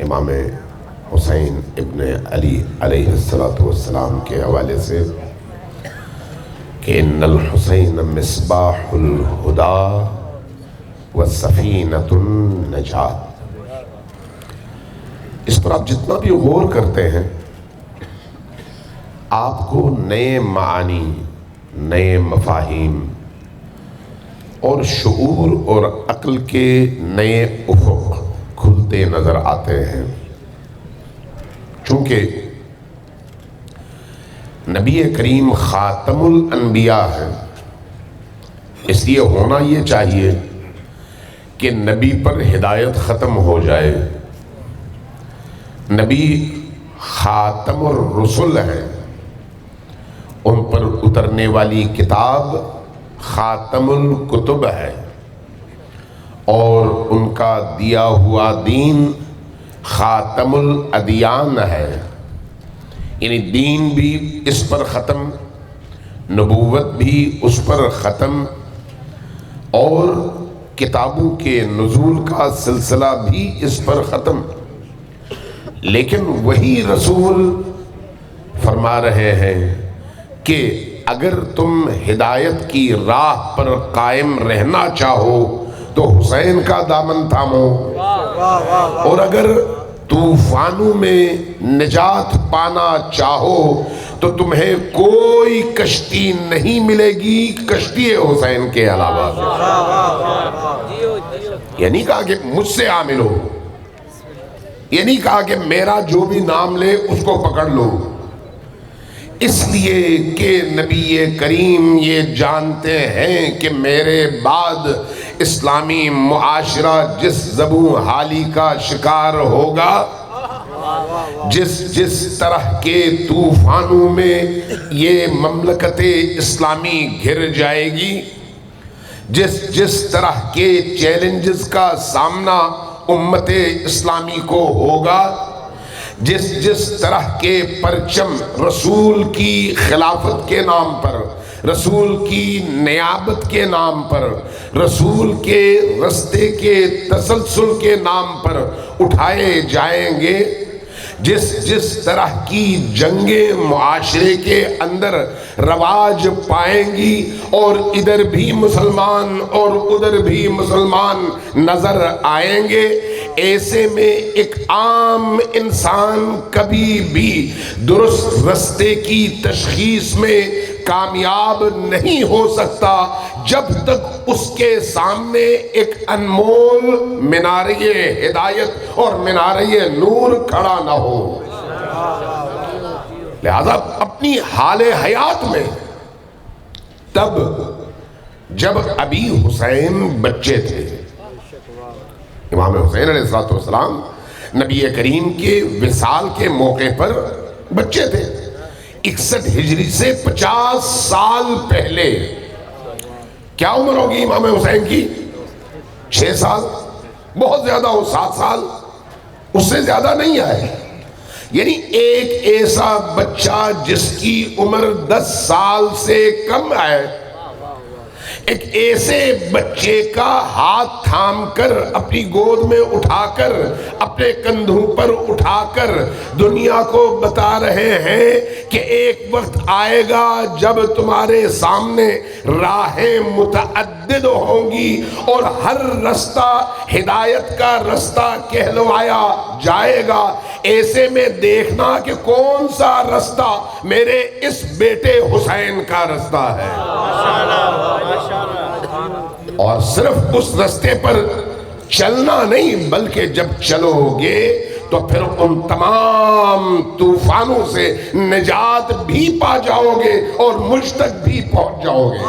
امام حسین ابن علی علیہ السلام کے حوالے سے کہ ان الحسین مصباح الہدی وسفینۃ النجات. اس پر آپ جتنا بھی غور کرتے ہیں آپ کو نئے معانی، نئے مفاہیم اور شعور اور عقل کے نئے افق کھلتے نظر آتے ہیں. چونکہ نبی کریم خاتم الانبیاء ہے، اس لیے ہونا یہ چاہیے کہ نبی پر ہدایت ختم ہو جائے. نبی خاتم الرسل ہیں، ان پر اترنے والی کتاب خاتم الکتب ہے اور ان کا دیا ہوا دین خاتم الادیان ہے. یعنی دین بھی اس پر ختم، نبوت بھی اس پر ختم، اور کتابوں کے نزول کا سلسلہ بھی اس پر ختم. لیکن وہی رسول فرما رہے ہیں کہ اگر تم ہدایت کی راہ پر قائم رہنا چاہو تو حسین کا دامن تھامو، اور اگر طوفانوں میں نجات پانا چاہو تو تمہیں کوئی کشتی نہیں ملے گی کشتی حسین کے علاوہ. یہ نہیں کہا کہ مجھ سے عامل ہو، یہ نہیں کہا کہ میرا جو بھی نام لے اس کو پکڑ لو. اس لیے کہ نبی کریم یہ جانتے ہیں کہ میرے بعد اسلامی معاشرہ جس زبوں حالی کا شکار ہوگا، جس طرح کے طوفانوں میں یہ مملکت اسلامی گھر جائے گی، جس طرح کے چیلنجز کا سامنا امت اسلامی کو ہوگا، جس طرح کے پرچم رسول کی خلافت کے نام پر، رسول کی نیابت کے نام پر، رسول کے رستے کے تسلسل کے نام پر اٹھائے جائیں گے، جس طرح کی جنگیں معاشرے کے اندر رواج پائیں گی اور ادھر بھی مسلمان اور ادھر بھی مسلمان نظر آئیں گے، ایسے میں ایک عام انسان کبھی بھی درست رستے کی تشخیص میں کامیاب نہیں ہو سکتا جب تک اس کے سامنے ایک انمول مینارِ ہدایت اور مینارِ نور کھڑا نہ ہو. لہذا اپنی حال حیات میں تب جب ابھی حسین بچے تھے، امام حسین علیہ السلام نبی کریم کے وصال کے موقع پر بچے تھے. 61 ہجری سے 50 سال پہلے کیا عمر ہوگی امام حسین کی؟ 6 سال، بہت زیادہ ہو 7 سال، اس سے زیادہ نہیں آئے. یعنی ایک ایسا بچہ جس کی عمر 10 سال سے کم ہے، ایک ایسے بچے کا ہاتھ تھام کر، اپنی گود میں اٹھا کر، اپنے کندھوں پر اٹھا کر دنیا کو بتا رہے ہیں کہ ایک وقت آئے گا جب تمہارے سامنے راہیں متعدد ہوں گی اور ہر رستہ ہدایت کا رستہ کہلوایا جائے گا. ایسے میں دیکھنا کہ کون سا رستہ میرے اس بیٹے حسین کا رستہ ہے، اور صرف اس رستے پر چلنا نہیں بلکہ جب چلو گے تو پھر ان تمام طوفانوں سے نجات بھی پا جاؤ گے اور مجھ تک بھی پہنچ جاؤ گے.